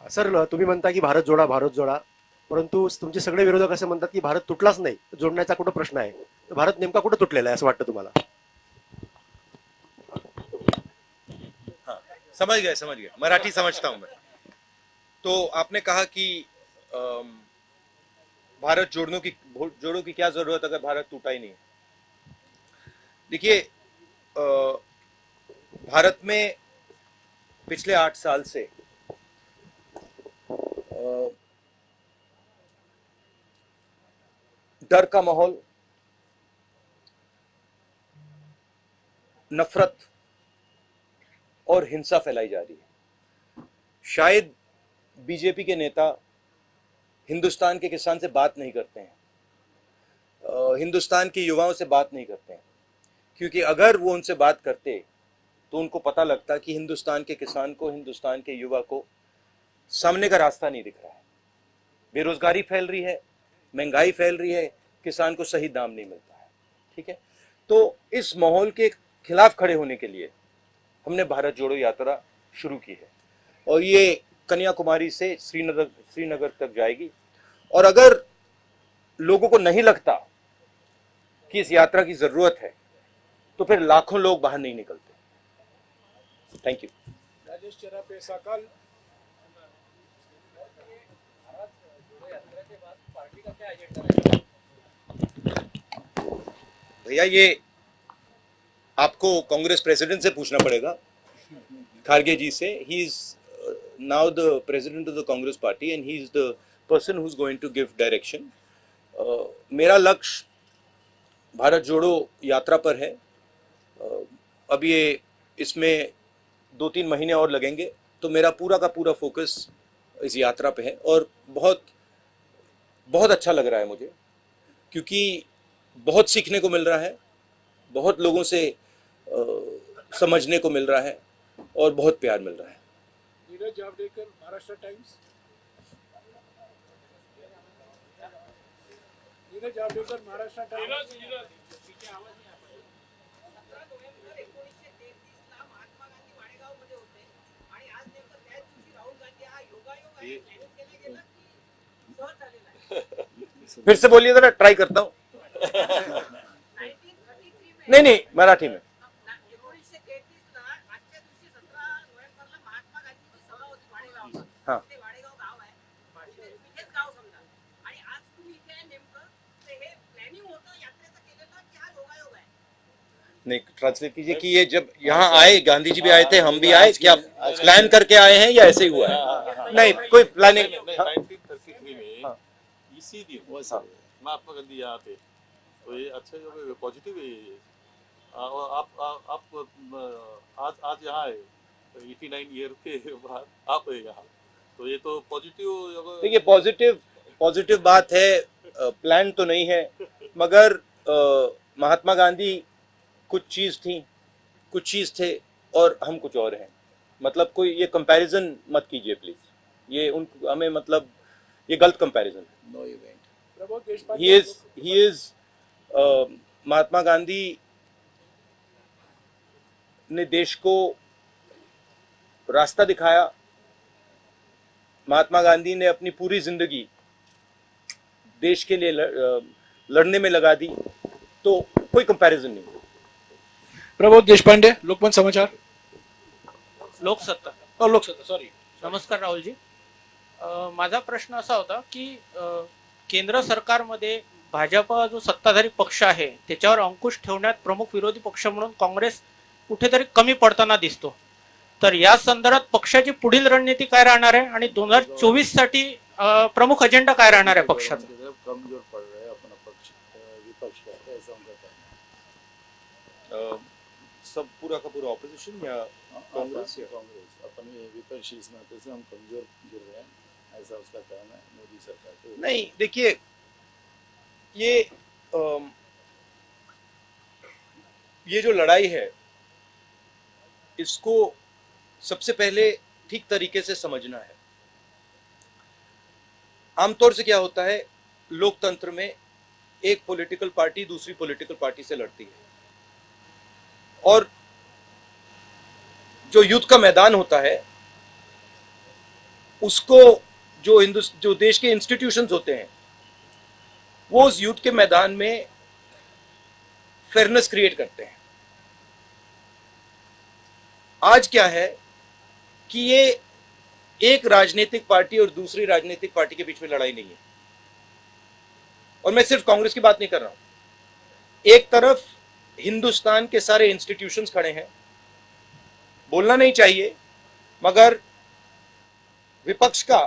Sir, तुम्ही म्हणता की भारत जोडा, भारत जोडा, परंतु तुमचे सगळे विरोधक असे म्हणतात की भारत तुटलाच नाही, जोडण्याचा कुठं प्रश्न आहे? तर भारत नेमका कुठं तुटलेला आहे असं वाटतं तुम्हाला? हाँ, समझ गए, मराठी समझता हूं मैं। तो आपने कहा कि अम, भारत जोड़ों की क्या जरूरत अगर भारत टूटा ही नहीं। देखिए, भारत में पिछले 8 साल से अ, डर का माहौल, नफरत और हिंसा फैलाई जा रही है। शायद बीजेपी के नेता हिंदुस्तान के किसान से बात नहीं करते हैं, हिंदुस्तान के युवाओं से बात नहीं करते हैं, क्योंकि अगर वो उनसे बात करते तो उनको पता लगता कि हिंदुस्तान के किसान को, हिंदुस्तान के युवा को सामने का रास्ता नहीं दिख रहा है। बेरोजगारी फैल रही है, महंगाई फैल रही है, किसान को सही दाम नहीं मिलता है। ठीक है, तो इस माहौल के खिलाफ खड़े होने के लिए हमने भारत जोड़ो यात्रा शुरू की है, और ये कन्याकुमारी से श्रीनगर तक जाएगी। और अगर लोगों को नहीं लगता कि इस यात्रा की जरूरत है, तो फिर लाखों लोग बाहर नहीं निकलते। Thank you. राजेश चरापे साकल। भैया, ये आपको कांग्रेस प्रेसिडेंट से पूछना पड़ेगा, खारगे जी से। He is now the president of the Congress party and he is the person who is going to give direction. मेरा लक्ष्य भारत जोड़ो यात्रा पर है। अब ये इसमें 2-3 महीने और लगेंगे, तो मेरा पूरा का पूरा फोकस इस यात्रा पे है। और बहुत बहुत अच्छा लग रहा है मुझे, क्योंकि बहुत सीखने को मिल रहा है, बहुत लोगों से समझने को मिल रहा है, और बहुत प्यार मिल रहा है। नीरज जावड़ेकर, महाराष्ट्र टाइम्स। नीरज जावड़ेकर, महाराष्ट्र टाइम्स। फिर से बोलिए जरा, ट्राई करता हूँ। नहीं नहीं, मराठी में। हाँ, नहीं, ट्रांसलेट कीजिए कि ये जब यहाँ आए, गांधी जी भी आए थे, हम भी आए, क्या प्लान करके आए हैं या ऐसे ही हुआ है? नहीं, कोई प्लानिंग। 1933 में हाँ। इसी दिन महात्मा गांधी यहाँ थे, तो ये अच्छा जो पॉजिटिव है ये। और आज आज यहाँ है, 89 ईयर के बाद आप है यहाँ, तो ये तो पॉजिटिव। देखिए, पॉजिटिव बात है। प्लान तो नहीं है, मगर महात्मा गांधी कुछ चीज थे और हम कुछ और हैं। मतलब कोई ये कंपैरिजन मत कीजिए प्लीज, ये उन हमें मतलब ये गलत कंपैरिजन है। No event. Prabodh Deshpande. He is Mahatma Gandhi ने देश को रास्ता दिखाया। महात्मा गांधी ने अपनी पूरी जिंदगी देश के लिए लड़ने में लगा दी, तो कोई कंपैरिजन नहीं। प्रबोध देशपांडे, लोकमत समाचार। लोकसत्ता सॉरी। नमस्कार राहुलजी. माझा प्रश्न असा होता की केंद्र सरकारमध्ये भाजपा जो सत्ताधारी पक्ष आहे त्याच्यावर अंकुश ठेवण्यात प्रमुख विरोधी पक्ष म्हणून काँग्रेस कुठेतरी कमी पडताना दिसतो. तर या संदर्भात पक्षाची पुढील रणनीती काय राहणार आहे आणि 2024 साठी प्रमुख अजेंडा काय राहणार आहे पक्षाचा? कमजोर पड़ रहा है अपना पक्ष, विपक्ष का, ऐसा उनका कहना है। सब पूरा का पूरा ऑपोजिशन या कांग्रेस अपने विपक्षी इस नाते से हम कमजोर गिर रहे हैं, ऐसा उसका कहना है मोदी सरकार के। नहीं, देखिए, ये जो लड़ाई है, इसको सबसे पहले ठीक तरीके से समझना है। आमतौर से क्या होता है, लोकतंत्र में एक पॉलिटिकल पार्टी दूसरी पॉलिटिकल पार्टी से लड़ती है, और जो युद्ध का मैदान होता है उसको जो देश के इंस्टीट्यूशंस होते हैं वो उस यूथ के मैदान में फेयरनेस क्रिएट करते हैं। आज क्या है कि ये एक राजनीतिक पार्टी और दूसरी राजनीतिक पार्टी के बीच में लड़ाई नहीं है, और मैं सिर्फ कांग्रेस की बात नहीं कर रहा हूं। एक तरफ हिंदुस्तान के सारे इंस्टीट्यूशंस खड़े हैं, बोलना नहीं चाहिए मगर विपक्ष का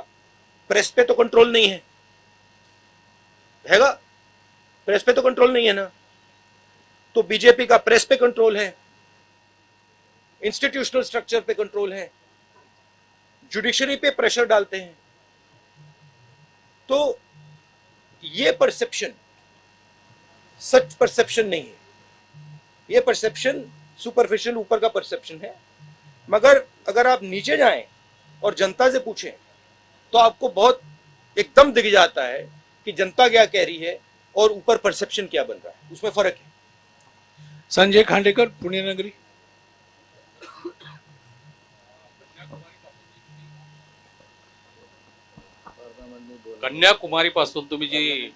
प्रेस पे तो कंट्रोल नहीं है, हैगा? प्रेस पे तो कंट्रोल नहीं है ना, तो बीजेपी का प्रेस पे कंट्रोल है, इंस्टीट्यूशनल स्ट्रक्चर पे कंट्रोल है, जुडिशरी पे प्रेशर डालते हैं। तो ये परसेप्शन सच परसेप्शन नहीं है, ये परसेप्शन सुपरफिशियल ऊपर का परसेप्शन है। मगर अगर आप नीचे जाएं और जनता से पूछें तो आपको बहुत एकदम दिख जाता है कि जनता क्या कह रही है और ऊपर परसेप्शन क्या बन रहा है, उसमें फर्क है। संजय खांडेकर, पुणे नगरी। कन्याकुमारीपासून तुम्ही जी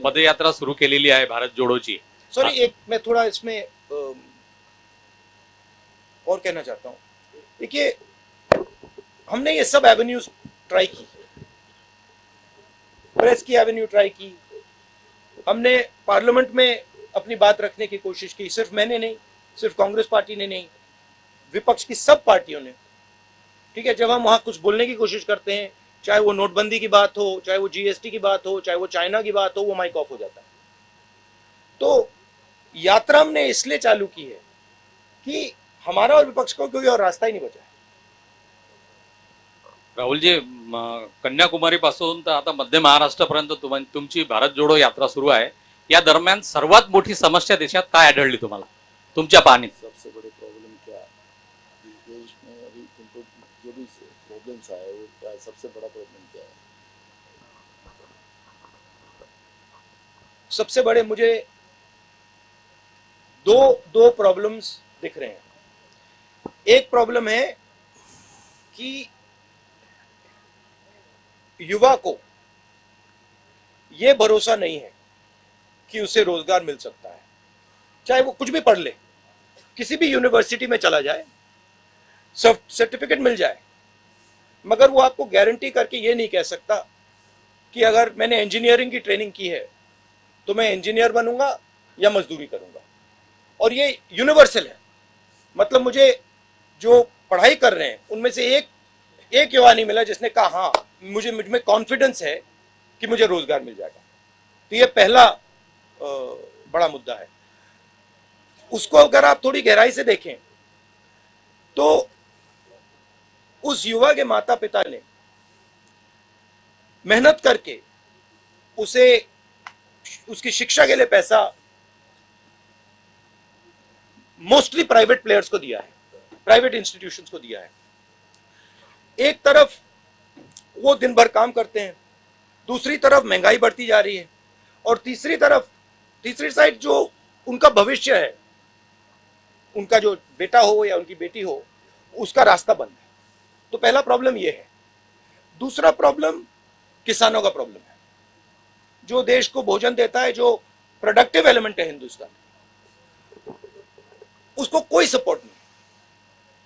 पदयात्रा सुरू केलेली आहे भारत जोडोची, सॉरी, एक मैं थोड़ा इसमें और कहना चाहता हूं। देखिए, हमने ये सब एवेन्यूज ट्राई की, प्रेस की एवेन्यू ट्राई की, हमने पार्लियामेंट में अपनी बात रखने की कोशिश की। सिर्फ मैंने नहीं, सिर्फ कांग्रेस पार्टी ने नहीं, विपक्ष की सब पार्टियों ने। ठीक है, जब हम वहां कुछ बोलने की कोशिश करते हैं, चाहे वो नोटबंदी की बात हो, चाहे वो जीएसटी की बात हो, चाहे वो चाइना की बात हो, वो माइक ऑफ हो जाता है। तो यात्रा हमने इसलिए चालू की है कि हमारा और विपक्ष को कोई और रास्ता ही नहीं बचा है। राहुलजी, कन्याकुमारीपासून तर आता मध्य महाराष्ट्रापर्यंत तुमची भारत जोडो यात्रा सुरू आहे। या दरम्यान सर्वात मोठी समस्या देशात काय आढळली तुम्हाला तुमच्या पाहणीत? सबसे बड़ी प्रॉब्लम क्या इस देश में अभी तुमको जो भी प्रॉब्लम्स आए वो क्या है? सबसे बड़ा प्रॉब्लम क्या है? सबसे बड़े मुझे दो प्रॉब्लम्स दिख रहे हैं। एक प्रॉब्लम है कि युवा को यह भरोसा नहीं है कि उसे रोजगार मिल सकता है, चाहे वो कुछ भी पढ़ ले, किसी भी यूनिवर्सिटी में चला जाए, सर्टिफिकेट मिल जाए, मगर वो आपको गारंटी करके ये नहीं कह सकता कि अगर मैंने इंजीनियरिंग की ट्रेनिंग की है तो मैं इंजीनियर बनूंगा या मजदूरी करूंगा। और ये यूनिवर्सल है, मतलब मुझे जो पढ़ाई कर रहे हैं उनमें से एक युवा नहीं मिला जिसने कहा हाँ मुझ में कॉन्फिडेंस है कि मुझे रोजगार मिल जाएगा। तो ये पहला बड़ा मुद्दा है। उसको अगर आप थोड़ी गहराई से देखें तो उस युवा के माता पिता ने मेहनत करके उसे उसकी शिक्षा के लिए पैसा मोस्टली प्राइवेट प्लेयर्स को दिया है, प्राइवेट इंस्टीट्यूशंस को दिया है। एक तरफ वो दिन भर काम करते हैं, दूसरी तरफ महंगाई बढ़ती जा रही है, और तीसरी साइड जो उनका भविष्य है, उनका जो बेटा हो या उनकी बेटी हो, उसका रास्ता बंद है। तो पहला प्रॉब्लम ये है। दूसरा प्रॉब्लम किसानों का प्रॉब्लम है, जो देश को भोजन देता है, जो प्रोडक्टिव एलिमेंट है हिंदुस्तान, उसको कोई सपोर्ट नहीं,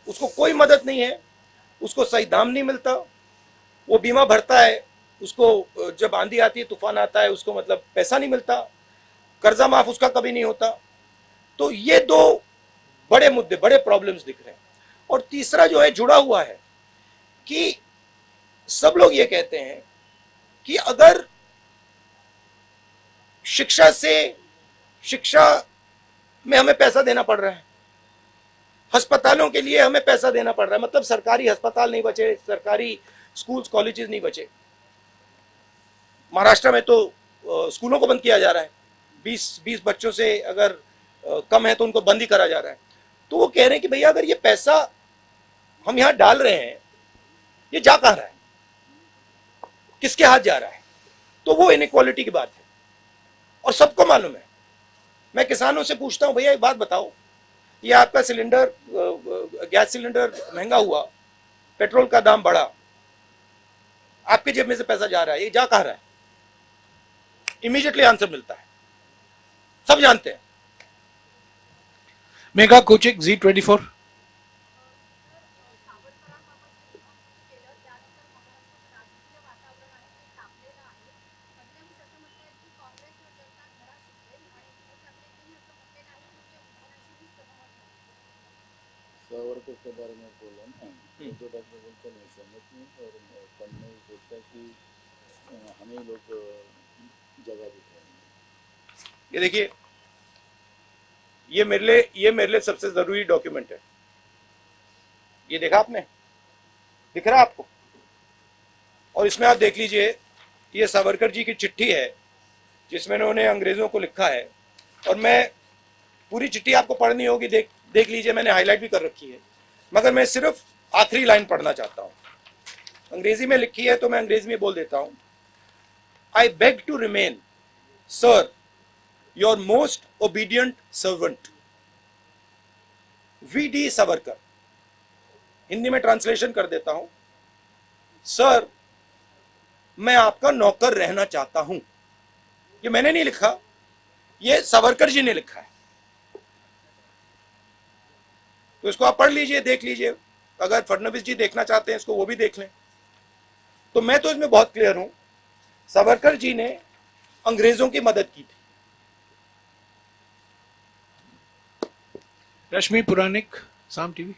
उसको कोई मदद नहीं है, उसको सही दाम नहीं मिलता। वो बीमा भरता है, उसको जब आंधी आती है, तूफान आता है, उसको मतलब पैसा नहीं मिलता, कर्जा माफ उसका कभी नहीं होता। तो ये दो बड़े मुद्दे, बड़े प्रॉब्लम्स दिख रहे हैं। और तीसरा जो है जुड़ा हुआ है कि सब लोग ये कहते हैं कि अगर शिक्षा में हमें पैसा देना पड़ रहा है, अस्पतालों के लिए हमें पैसा देना पड़ रहा है, मतलब सरकारी अस्पताल नहीं बचे, सरकारी स्कूल्स कॉलेजेस नहीं बचे। महाराष्ट्र में तो स्कूलों को बंद किया जा रहा है, 20 बच्चों से अगर कम है तो उनको बंद ही करा जा रहा है। तो वो कह रहे हैं कि भैया अगर ये पैसा हम यहां डाल रहे हैं, ये जा कहां रहा है, किसके हाथ जा रहा है? तो वो इनइक्वालिटी की बात है और सबको मालूम है। मैं किसानों से पूछता हूं, भैया एक बात बताओ, ये आपका सिलेंडर, गैस सिलेंडर महंगा हुआ, पेट्रोल का दाम बढ़ा, आपके जेब में से पैसा जा रहा है, ये जा कहाँ रहा है? इमीडिएटली आंसर मिलता है, सब जानते हैं। Mega कोचिक Z24. सावरकर के बारे में बोला ना, उद्धव ठाकरे बोलते नहीं सहमत नहीं, और फडणवीस सोचता है कि हम ही लोग जगह दिखाएंगे। ये देखिए, ये मेरे लिए सबसे जरूरी डॉक्यूमेंट है। ये देखा आपने, दिख रहा है आपको? और इसमें आप देख लीजिए, ये सावरकर जी की चिट्ठी है जिसमें उन्होंने अंग्रेजों को लिखा है। और मैं पूरी चिट्ठी आपको पढ़नी होगी, देख लीजिए, मैंने हाईलाइट भी कर रखी है, मगर मैं सिर्फ आखिरी लाइन पढ़ना चाहता हूं। अंग्रेजी में लिखी है तो मैं अंग्रेजी में बोल देता हूं। I beg to remain sir your most obedient servant V.D. Savarkar. Hindi में ट्रांसलेशन कर देता हूं, सर मैं आपका नौकर रहना चाहता हूं। ये मैंने नहीं लिखा, ये सावरकर जी ने लिखा है। तो इसको आप पढ़ लीजिए, देख लीजिए। अगर फडणवीस जी देखना चाहते हैं इसको, वो भी देख लें। तो मैं तो इसमें बहुत क्लियर हूं, सावरकर जी ने अंग्रेजों की मदद की थी। रश्मि पुराणिक, साम टीवी.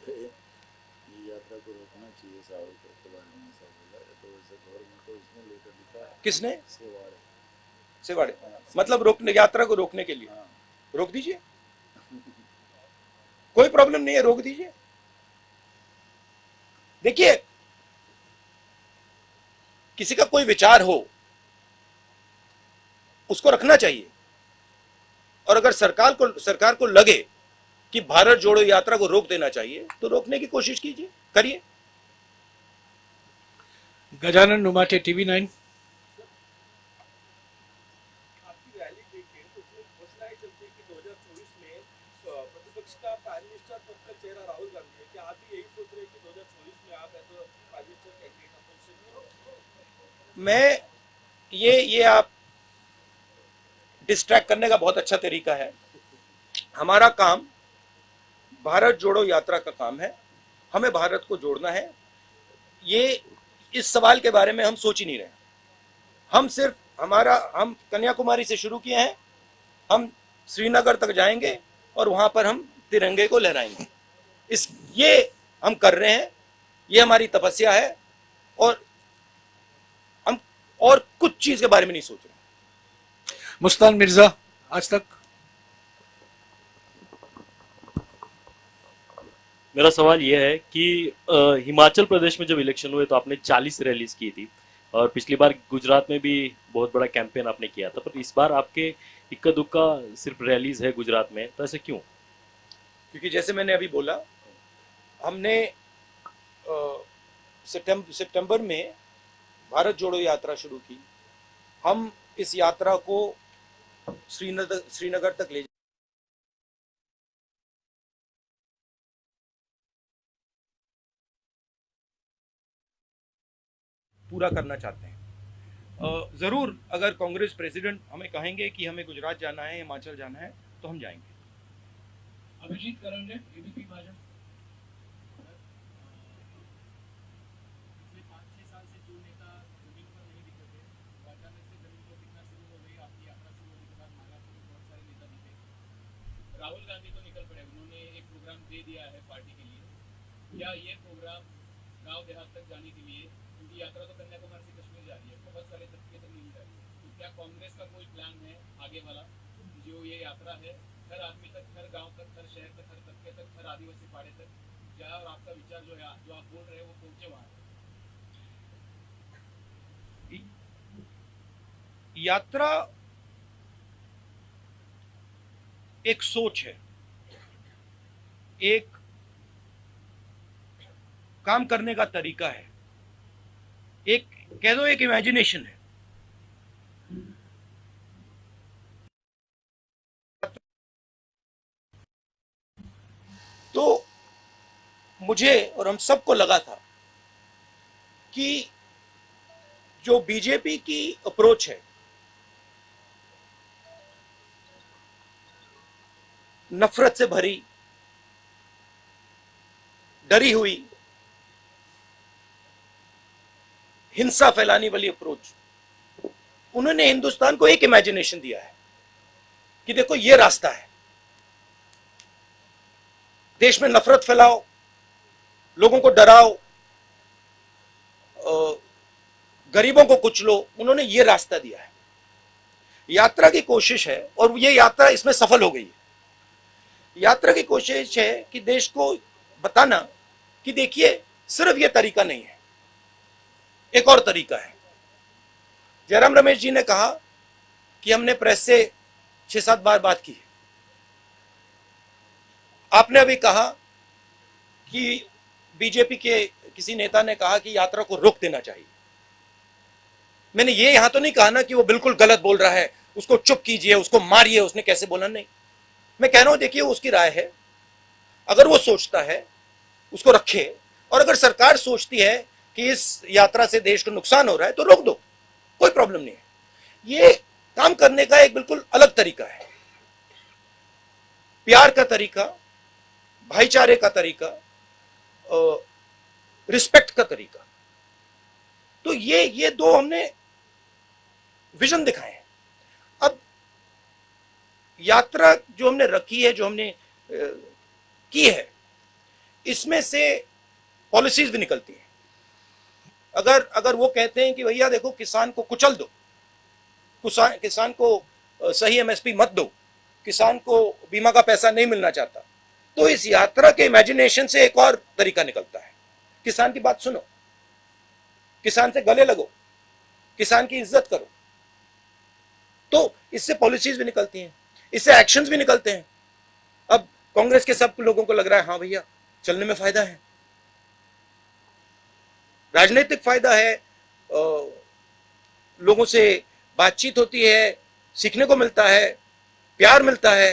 ये यात्रा को रोकना चाहिए, सावरकर के बारे में ऐसा बोला है, तो वैसे गवर्नमेंट को इसने लेटर लिखा है। किसने? सेवाड़े। मतलब रोकने, यात्रा को रोकने के लिए। हाँ। रोक दीजिए, कोई प्रॉब्लम नहीं है, रोक दीजिए। देखिए, किसी का कोई विचार हो उसको रखना चाहिए, और अगर सरकार को लगे कि भारत जोड़ो यात्रा को रोक देना चाहिए तो रोकने की कोशिश कीजिए, करिए। गजानन नुमाटे, TV9. आपकी रैली देखें तो उसमें घोषणाएं चलती है कि 2024 में प्रतिपक्ष का प्राइम मिनिस्टर पद का चेहरा राहुल गांधी है। क्या आप भी यही सोच रहे हैं कि 2024 में आप as prime minister candidate opposition में? मैं ये आप डिस्ट्रैक्ट करने का बहुत अच्छा तरीका है। हमारा काम भारत जोड़ो यात्रा का काम है, हमें भारत को जोड़ना है। ये इस सवाल के बारे में हम सोच ही नहीं रहे। हम कन्याकुमारी से शुरू किए हैं, हम श्रीनगर तक जाएंगे और वहां पर हम तिरंगे को लहराएंगे। ये हम कर रहे हैं, ये हमारी तपस्या है, और हम और कुछ चीज के बारे में नहीं सोच रहे। मुस्तान मिर्जा, आज तक. मेरा सवाल यह है कि हिमाचल प्रदेश में जब इलेक्शन हुए तो आपने 40 रैलीज की थी, और पिछली बार गुजरात में भी बहुत बड़ा कैंपेन आपने किया था, पर इस बार आपके इक्का दुक्का सिर्फ रैलीज है गुजरात में, तो ऐसे क्यों? क्योंकि जैसे मैंने अभी बोला, हमने सितंबर में भारत जोड़ो यात्रा शुरू की। हम इस यात्रा को श्रीनगर तक ले पूरा करना चाहते हैं। जरूर अगर कांग्रेस प्रेसिडेंट हमें कहेंगे कि हमें गुजरात जाना है, हिमाचल जाना है, तो हम जाएंगे। अभिजीत करंडे, ABP भाजपा. राहुल गांधी तो निकल पड़े, उन्होंने एक प्रोग्राम दे दिया है पार्टी के लिए। क्या ये प्रोग्राम गांव देहात तक जाने के लिए, क्योंकि यात्रा तो कन्याकुमारी से कश्मीर जा रही है, बहुत सारे तबके तक नहीं जा रही है, तो क्या कांग्रेस का कोई प्लान है आगे वाला, जो ये यात्रा है हर आदमी तक, हर गांव तक, हर शहर तक, हर तबके तक, हर आदिवासी पाड़े तक जाए, और आपका विचार जो है, जो आप बोल रहे हैं, वो पहुंचे वहां? यात्रा एक सोच है, एक काम करने का तरीका है, एक कह दो एक इमेजिनेशन है। तो मुझे और हम सबको लगा था कि जो बीजेपी की अप्रोच है, नफरत से भरी, डरी हुई, हिंसा फैलाने वाली अप्रोच, उन्होंने हिंदुस्तान को एक इमेजिनेशन दिया है कि देखो ये रास्ता है, देश में नफरत फैलाओ, लोगों को डराओ, गरीबों को कुचलो। उन्होंने ये रास्ता दिया है। यात्रा की कोशिश है और ये यात्रा इसमें सफल हो गई है। यात्रा की कोशिश है कि देश को बताना कि देखिए सिर्फ ये तरीका नहीं है, एक और तरीका है। जयराम रमेश जी ने कहा कि हमने प्रेस से 6-7 बार बात की है। आपने अभी कहा कि बीजेपी के किसी नेता ने कहा कि यात्रा को रोक देना चाहिए। मैंने ये यहां तो नहीं कहा ना कि वो बिल्कुल गलत बोल रहा है, उसको चुप कीजिए, उसको मारिए, उसने कैसे बोला, नहीं। मैं कह रहा हूं देखिए उसकी राय है, अगर वो सोचता है उसको रखे, और अगर सरकार सोचती है कि इस यात्रा से देश को नुकसान हो रहा है तो रोक दो, कोई प्रॉब्लम नहीं है। ये काम करने का एक बिल्कुल अलग तरीका है, प्यार का तरीका, भाईचारे का तरीका, रिस्पेक्ट का तरीका। तो ये दो हमने विजन दिखाए हैं। अब यात्रा जो हमने रखी है, जो हमने की है, इसमें से पॉलिसीज भी निकलती हैं। अगर वो कहते हैं कि भैया देखो किसान को कुचल दो, किसान को सही एमएसपी मत दो, किसान को बीमा का पैसा नहीं मिलना चाहता, तो इस यात्रा के इमेजिनेशन से एक और तरीका निकलता है। किसान की बात सुनो, किसान से गले लगो, किसान की इज्जत करो। तो इससे पॉलिसीज भी निकलती हैं, इससे एक्शंस भी निकलते हैं। अब कांग्रेस के सब लोगों को लग रहा है हाँ भैया चलने में फायदा है, राजनीतिक फायदा है, लोगों से बातचीत होती है, सीखने को मिलता है, प्यार मिलता है,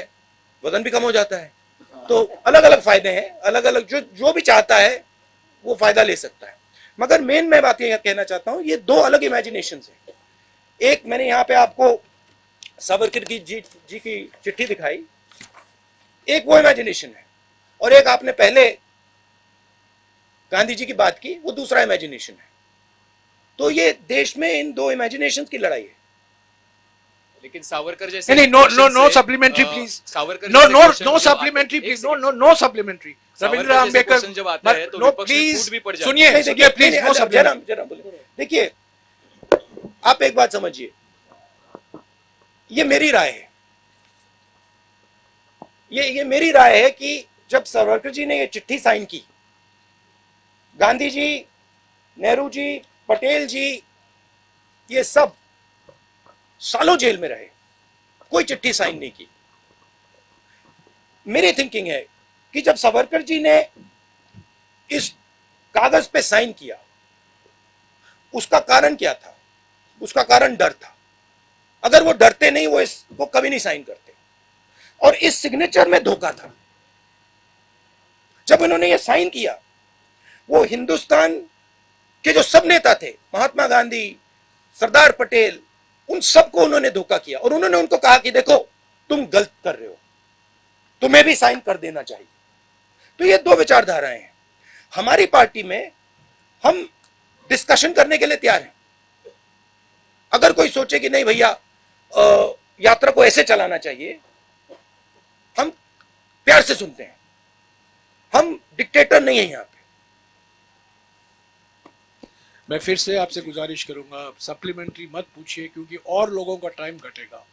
वजन भी कम हो जाता है। तो अलग अलग फायदे हैं, अलग अलग जो भी चाहता है वो फायदा ले सकता है। मगर मेन मैं बात ये कहना चाहता हूं, ये दो अलग इमेजिनेशन हैं। एक मैंने यहां पे आपको सावरकर जी की चिट्ठी दिखाई, एक वो इमेजिनेशन है, और एक आपने पहले गांधी जी की बात की, वो दूसरा इमेजिनेशन है। तो ये देश में इन दो इमेजिनेशंस की लड़ाई है। लेकिन सावरकर जैसे नहीं, no supplementary please, Savarkar no supplementary please, no supplementary. Ravindra Ambedkar जब आता है तो नो विपक्ष में प्लीज फूट भी पड़ जाती है। सुनिए प्लीज, नो सप्लीमेंट्री। जरा बोले, देखिए आप एक बात समझिए, ये मेरी राय है, ये मेरी राय है कि जब सावरकर जी ने ये चिट्ठी साइन की, गांधी जी, नेहरू जी, पटेल जी, ये सब सालों जेल में रहे, कोई चिट्ठी साइन नहीं की। मेरी थिंकिंग है कि जब सावरकर जी ने इस कागज पे साइन किया, उसका कारण क्या था? उसका कारण डर था। अगर वो डरते नहीं, वो इसको कभी नहीं साइन करते। और इस सिग्नेचर में धोखा था। जब उन्होंने ये साइन किया, वो हिंदुस्तान के जो सब नेता थे, महात्मा गांधी, सरदार पटेल, उन सबको उन्होंने धोखा किया, और उन्होंने उनको कहा कि देखो तुम गलत कर रहे हो, तुम्हें भी साइन कर देना चाहिए। तो ये दो विचारधाराएं हैं। हमारी पार्टी में हम डिस्कशन करने के लिए तैयार हैं। अगर कोई सोचे कि नहीं भैया यात्रा को ऐसे चलाना चाहिए, हम प्यार से सुनते हैं, हम डिक्टेटर नहीं है यहां पे। मैं फिर से आपसे गुजारिश करूंगा, सप्लीमेंट्री मत पूछिए, क्योंकि और लोगों का टाइम घटेगा।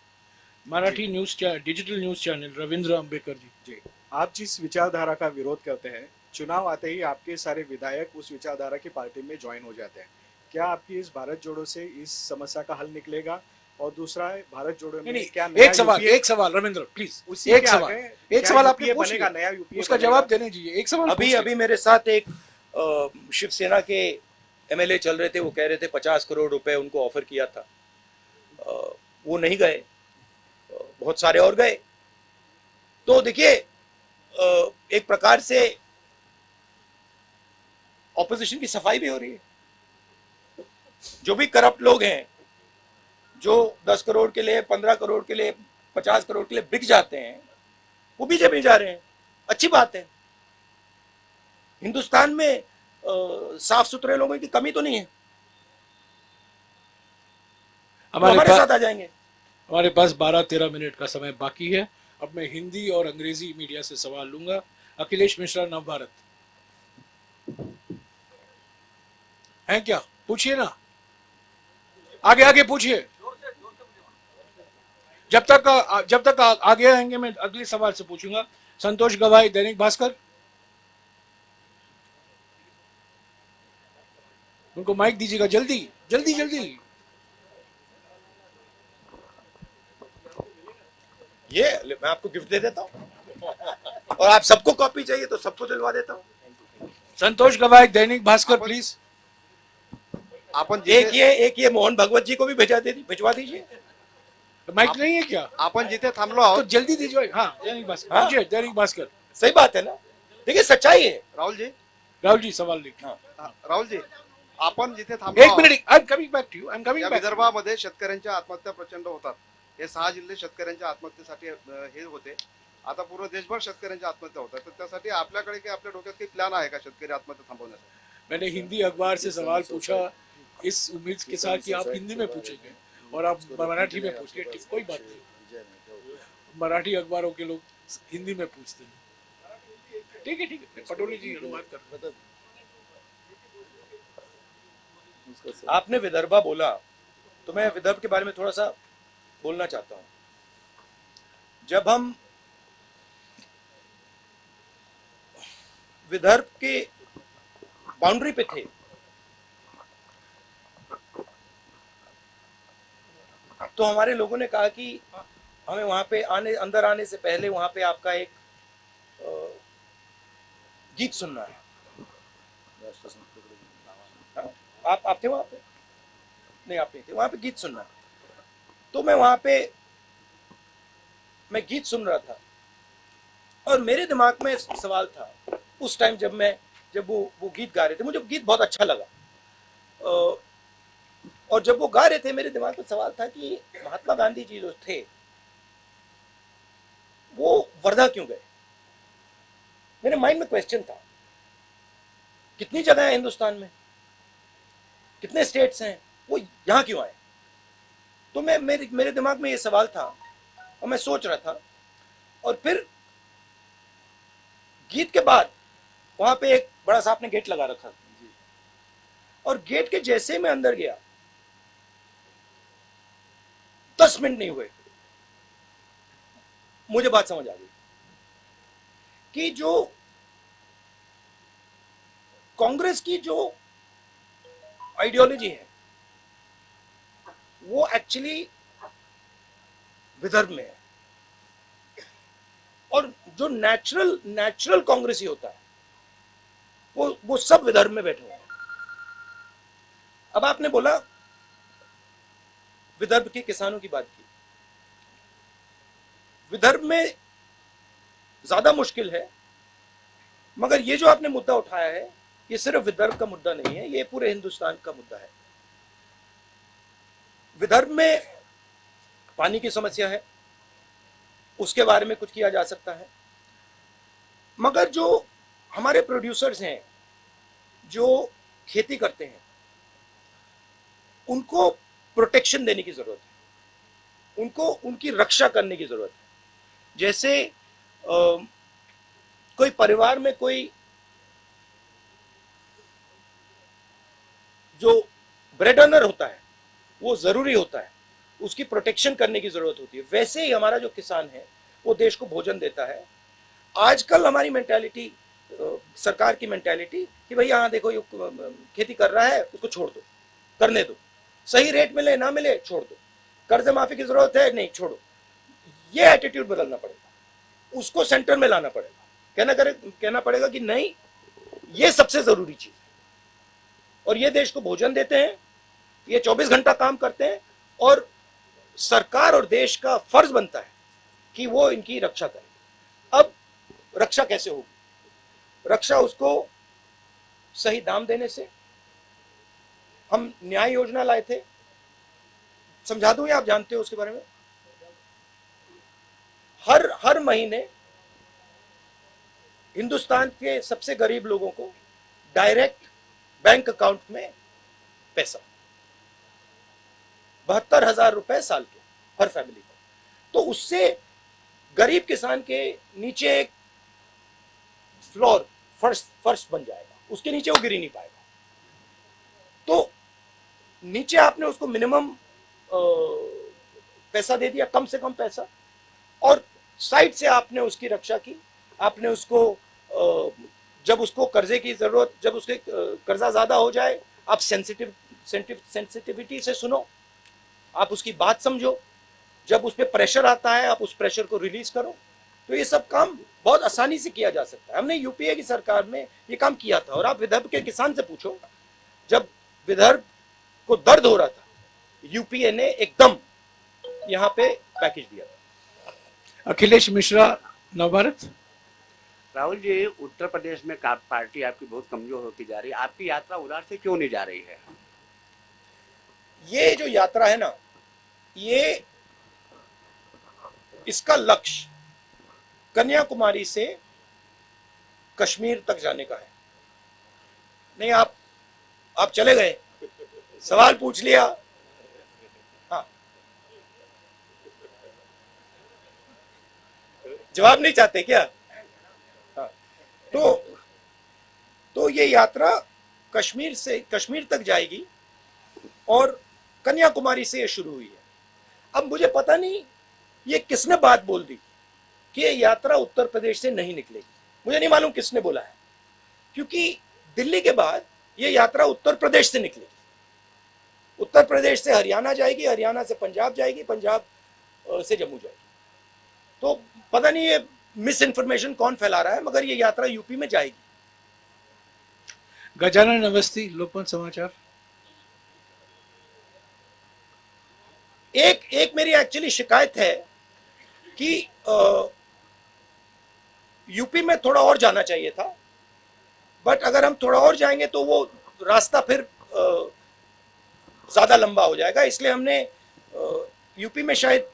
Marathi news digital news channel, Ravindra Ambedkar ji. आप जिस विचारधारा का विरोध करते हैं, चुनाव आते ही आपके सारे विधायक उस विचारधारा की पार्टी में ज्वाइन हो जाते हैं। क्या आपकी इस भारत जोड़ो से इस समस्या का हल निकलेगा? और दूसरा है भारत जोड़ो में नहीं, क्या एक सवाल रविंद्र प्लीज, एक सवाल आपने पूछ बनेगा, लिया, नया यूपीए उसका जवाब देने दीजिए। एक सवाल अभी मेरे साथ एक शिवसेना के एमएलए चल रहे थे, वो कह रहे थे 50 करोड़ रुपए उनको ऑफर किया था, वो नहीं गए, बहुत सारे और गए। तो देखिए एक प्रकार से ऑपोजिशन की सफाई भी हो रही है। जो भी करप्ट लोग हैं, जो 10 करोड़ के लिए, 15 करोड़ के लिए, 50 करोड़ के लिए बिक जाते हैं, वो बीजेपी में जा रहे हैं। अच्छी बात है। हिंदुस्तान में साफ सुथरे लोगों की कमी तो नहीं है, हमारे साथ आ जाएंगे। हमारे पास 12-13 मिनट का समय बाकी है। अब मैं हिंदी और अंग्रेजी मीडिया से सवाल लूंगा। अखिलेश मिश्रा, नवभारत हैं क्या? पूछिए ना, आगे आगे पूछिए। जब तक आगे आएंगे मैं अगले सवाल से पूछूंगा। संतोष गवाई, दैनिक भास्कर, उनको माइक दीजिएगा, जल्दी जल्दी जल्दी। ये मैं आपको गिफ्ट दे देता हूं और आप सबको कॉपी चाहिए तो सबको दिलवा देता हूं। संतोष गवाई, दैनिक भास्कर, प्लीज। आपण एक ये मोहन भगवत जी को भी भिजवा दीजिए। माइक नहीं है क्या? आपण जिथे थांबलो तो आहोत, जल्दी दीजिए। हाँ, दैनिक भास्कर, हाँ? पूछिए, दैनिक भास्कर। सही बात है ना, देखिए सच्चाई है। राहुल जी सवाल लिखिए। राहुल जी, आपण जिथे थांबलो एक minute, I am coming back to you, I am coming या बैक। विदर्भामध्ये शेतकऱ्यांच्या आत्महत्या प्रचंड होतात. हे 6 जिल्हे शेतकऱ्यांच्या आत्महत्येसाठी हे होते. आता पूर्ण देशभर शेतकऱ्यांच्या आत्महत्या होतात. तर त्यासाठी आपल्याकडे काही आपल्या डोक्यात काही प्लॅन आहे का शेतकरी आत्महत्या थांबवण्यासाठी? मैंने हिंदी अखबार से सवाल पूछा इस उम्मीद के साथ कि आप हिंदी में पूछेंगे और आप मराठी में पूछिए। ठीक, कोई बात नहीं, मराठी अखबारों के लोग हिंदी में पूछते हैं। ठीक है, पटोले जी अनुवाद कर। आपने विदर्भा बोला तो मैं विदर्भ के बारे में थोड़ा सा बोलना चाहता हूं। जब हम विदर्भ के बाउंड्री पे थे तो हमारे लोगों ने कहा कि हमें वहां पे अंदर आने से पहले वहां पे आपका एक गीत सुनना है। आप थे वहां पे? नहीं, आप नहीं थे। वहां पे गीत सुनना है। तो मैं वहां पे मैं गीत सुन रहा था और मेरे दिमाग में सवाल था उस टाइम जब वो गीत गा रहे थे। मुझे गीत बहुत अच्छा लगा और जब वो गा रहे थे मेरे दिमाग में सवाल था कि महात्मा गांधी जी जो थे वो वर्धा क्यों गए। मेरे माइंड में क्वेश्चन था, कितनी जगह है हिंदुस्तान में, कितने स्टेट्स हैं, वो यहां क्यों आए। तो मेरे दिमाग में ये सवाल था और मैं सोच रहा था। और फिर गीत के बाद वहां पे एक बड़ा सा आपने गेट लगा रखा और गेट के जैसे मैं अंदर गया 10 मिनट नहीं हुए मुझे बात समझ आ गई कि जो कांग्रेस की जो आइडियोलॉजी है वो एक्चुअली विदर्भ में है और जो नेचुरल कांग्रेसी होता है वो सब विदर्भ में बैठे हुए हैं। अब आपने बोला विदर्भ के किसानों की बात की। विदर्भ में ज्यादा मुश्किल है, मगर ये जो आपने मुद्दा उठाया है ये सिर्फ विदर्भ का मुद्दा नहीं है, ये पूरे हिंदुस्तान का मुद्दा है। विदर्भ में पानी की समस्या है, उसके बारे में कुछ किया जा सकता है, मगर जो हमारे प्रोड्यूसर्स हैं जो खेती करते हैं उनको प्रोटेक्शन देने की जरूरत है, उनको उनकी रक्षा करने की जरूरत है। जैसे कोई परिवार में कोई जो ब्रेड अर्नर होता है वो जरूरी होता है, उसकी प्रोटेक्शन करने की जरूरत होती है। वैसे ही हमारा जो किसान है वो देश को भोजन देता है। आजकल हमारी मेंटालिटी, सरकार की मेंटालिटी कि भाई हाँ देखो ये खेती कर रहा है उसको छोड़ दो, करने दो, सही रेट मिले ना मिले छोड़ दो, कर्ज माफी की जरूरत है नहीं छोड़ो। ये एटीट्यूड बदलना पड़ेगा, उसको सेंटर में लाना पड़ेगा, कहना पड़ेगा कि नहीं ये सबसे जरूरी चीज है। और ये देश को भोजन देते हैं, ये 24 घंटा काम करते हैं, और सरकार और देश का फर्ज बनता है कि वो इनकी रक्षा करे। अब रक्षा कैसे होगी? रक्षा उसको सही दाम देने से। हम न्याय योजना लाए थे, समझा दूं या आप जानते हो उसके बारे में? हर महीने हिंदुस्तान के सबसे गरीब लोगों को डायरेक्ट बैंक अकाउंट में पैसा, 72,000 रुपए साल के हर फैमिली को। तो उससे गरीब किसान के नीचे एक फ्लोर, फर्श बन जाएगा, उसके नीचे वो गिर ही नहीं पाएगा। तो नीचे आपने उसको मिनिमम पैसा दे दिया, कम से कम पैसा, और साइड से आपने उसकी रक्षा की। आपने उसको जब उसको कर्जे की जरूरत, जब उसके कर्जा ज्यादा हो जाए, आप सेंसिटिविटी से सुनो, आप उसकी बात समझो। जब उस पर प्रेशर आता है, आप उस प्रेशर को रिलीज करो। तो ये सब काम बहुत आसानी से किया जा सकता है। हमने यूपीए की सरकार में ये काम किया था। और आप विदर्भ के किसान से पूछो, जब विदर्भ को दर्द हो रहा था, यूपीए ने एकदम यहाँ पे पैकेज दिया था। अखिलेश मिश्रा, नवभारत। राहुल जी, उत्तर प्रदेश में पार्टी आपकी बहुत कमजोर होती जा रही है, आपकी यात्रा उधर से क्यों नहीं जा रही है? ये जो यात्रा है ना, ये इसका लक्ष्य कन्याकुमारी से कश्मीर तक जाने का है। नहीं, आप चले गए, सवाल पूछ लिया। हाँ, जवाब नहीं चाहते क्या? हाँ, तो ये यात्रा कश्मीर तक जाएगी और कन्याकुमारी से ये शुरू हुई है। अब मुझे पता नहीं ये किसने बात बोल दी कि ये यात्रा उत्तर प्रदेश से नहीं निकलेगी। मुझे नहीं मालूम किसने बोला है, क्योंकि दिल्ली के बाद ये यात्रा उत्तर प्रदेश से निकलेगी। उत्तर प्रदेश से हरियाणा जाएगी, हरियाणा से पंजाब जाएगी, पंजाब से जम्मू जाएगी। तो पता नहीं ये मिस इन्फॉर्मेशन कौन फैला रहा है, मगर ये यात्रा यूपी में जाएगी। गजानन अवस्थी, लोकमत समाचार। एक मेरी एक्चुअली शिकायत है कि यूपी में थोड़ा और जाना चाहिए था, बट अगर हम थोड़ा और जाएंगे तो वो रास्ता फिर ज्यादा लंबा हो जाएगा। इसलिए हमने यूपी में शायद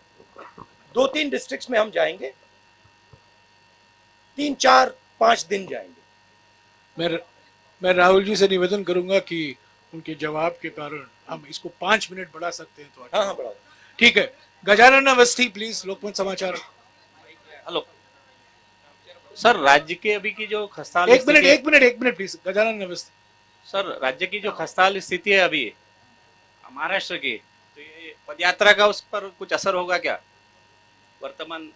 2-3 डिस्ट्रिक्ट्स में हम जाएंगे, 3, 4, 5 दिन जाएंगे। मैं राहुल जी से निवेदन करूंगा कि उनके जवाब के कारण हम इसको 5 मिनट बढ़ा सकते हैं तो अच्छा। हाँ, बढ़ा। ठीक है, गजानन अवस्थी प्लीज, लोकमत समाचार। हेलो सर, राज्य के अभी की जो खस्ताहाल एक minute please, Gajanan Awasthi. Sir, राज्य की जो खस्ताहाल स्थिति है अभी महाराष्ट्र की, तो ये पदयात्रा का उस पर कुछ असर होगा क्या वर्तमान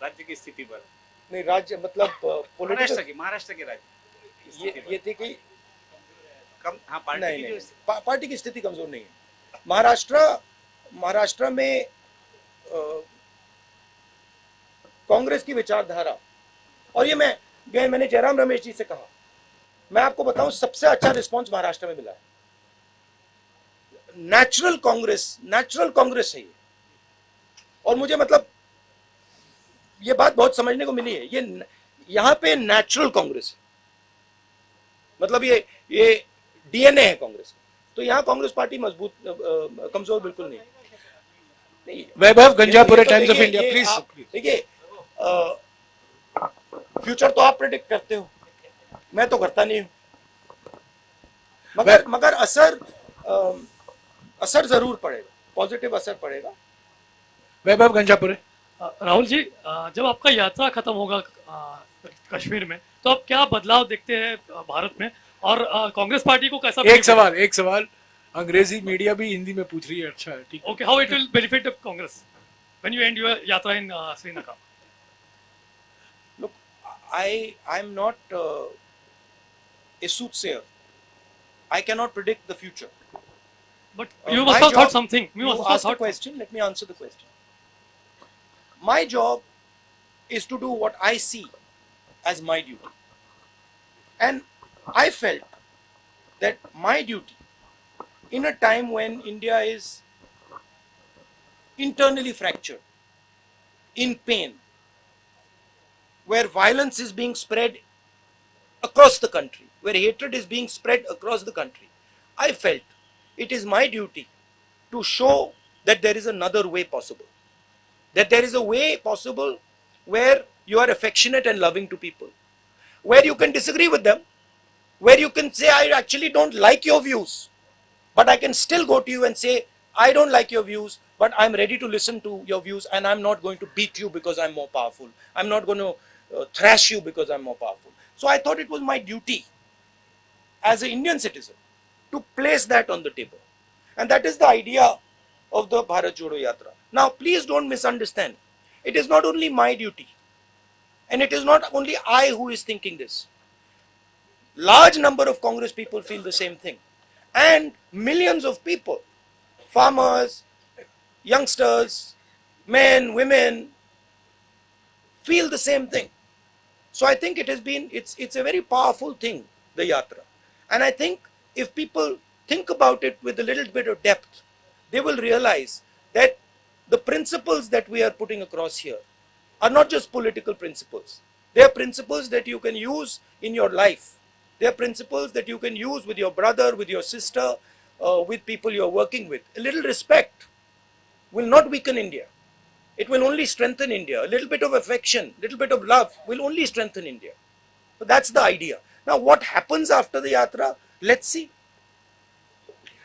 राज्य की स्थिति पर? नहीं, राज्य मतलब महाराष्ट्र के राज्य ये थी कि हाँ, पार्टी की स्थिति कमजोर नहीं है। महाराष्ट्र में कांग्रेस की विचारधारा, और ये मैंने जयराम रमेश जी से कहा, मैं आपको बताऊं सबसे अच्छा रिस्पांस महाराष्ट्र में मिला है। नेचुरल कांग्रेस है ये। और मुझे मतलब ये बात बहुत समझने को मिली है, ये यहां पे नेचुरल कांग्रेस है, मतलब ये डीएनए है कांग्रेस। तो यहाँ कांग्रेस पार्टी मजबूत, कमजोर बिल्कुल नहीं। वैभव गंजापुरे, टाइम्स ऑफ इंडिया प्लीज। देखिए, फ्यूचर तो आप प्रेडिक्ट करते हो, मैं तो करता नहीं हूं, मगर असर जरूर पड़ेगा, पॉजिटिव असर पड़ेगा। वैभव गंजापुरे। राहुल जी, जब आपका यात्रा खत्म होगा कश्मीर में, तो आप क्या बदलाव देखते हैं भारत में, और कांग्रेस पार्टी को कैसा? एक सवाल अंग्रेजी मीडिया भी हिंदी में पूछ रही है। अच्छा, ठीक। Okay, how it will benefit Congress when you and your यात्रा इन Srinagar? Look, I am not a soothsayer. I cannot predict the future. But you must have thought something. You asked a question. Let me answer the question. My job is to do what I see as my duty, and I felt that my duty, in a time when India is internally fractured, in pain, where violence is being spread across the country, where hatred is being spread across the country, I felt it is my duty to show that there is another way possible. That there is a way possible where you are affectionate and loving to people, where you can disagree with them, where you can say, I actually don't like your views, but I can still go to you and say, I don't like your views, but I'm ready to listen to your views, and I'm not going to beat you because I'm more powerful. I'm not going to thrash you because I'm more powerful. So I thought it was my duty as an Indian citizen to place that on the table. And that is the idea of the Bharat Jodo Yatra. Now, please don't misunderstand. It is not only my duty, and it is not only I who is thinking this. Large number of Congress people feel the same thing. And millions of people, farmers, youngsters, men, women, feel the same thing. So I think it's a very powerful thing, the Yatra. And I think if people think about it with a little bit of depth, they will realize that the principles that we are putting across here are not just political principles. They are principles that you can use in your life. They are principles that you can use with your brother, with your sister, with people you are working with. A little respect will not weaken India. It will only strengthen India. A little bit of affection, a little bit of love will only strengthen India. So that's the idea. Now what happens after the Yatra? Let's see.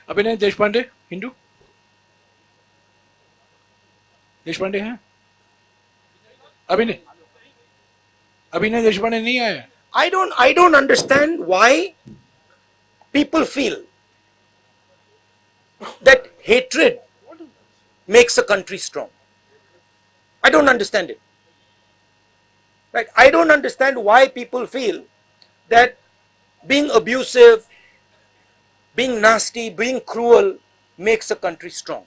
अभिनय देशपांडे, हिंदू देशपांडे हैं? अभिनय देशपांडे नहीं आया. I don't understand why people feel that hatred makes a country strong. I don't understand it. Right? I don't understand why people feel that being abusive, being nasty, being cruel makes a country strong.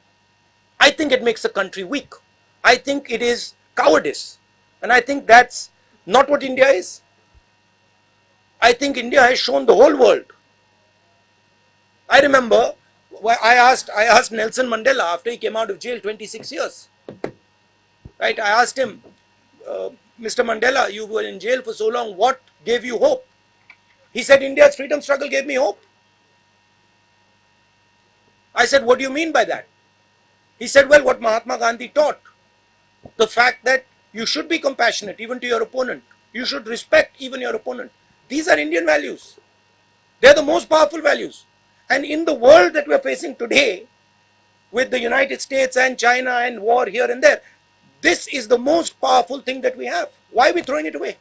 I think it makes a country weak. I think it is cowardice. And I think that's not what India is. I think India has shown the whole world. I remember I asked Nelson Mandela after he came out of jail 26 years. Right? I asked him, Mr. Mandela, you were in jail for so long, what gave you hope? He said, India's freedom struggle gave me hope. I said, what do you mean by that? He said, well, what Mahatma Gandhi taught. The fact that you should be compassionate even to your opponent. You should respect even your opponent. These are Indian values. They are the most powerful values. And in the world that we are facing today, with the United States and China and war here and there, this is the most powerful thing that we have. Why are we throwing it away?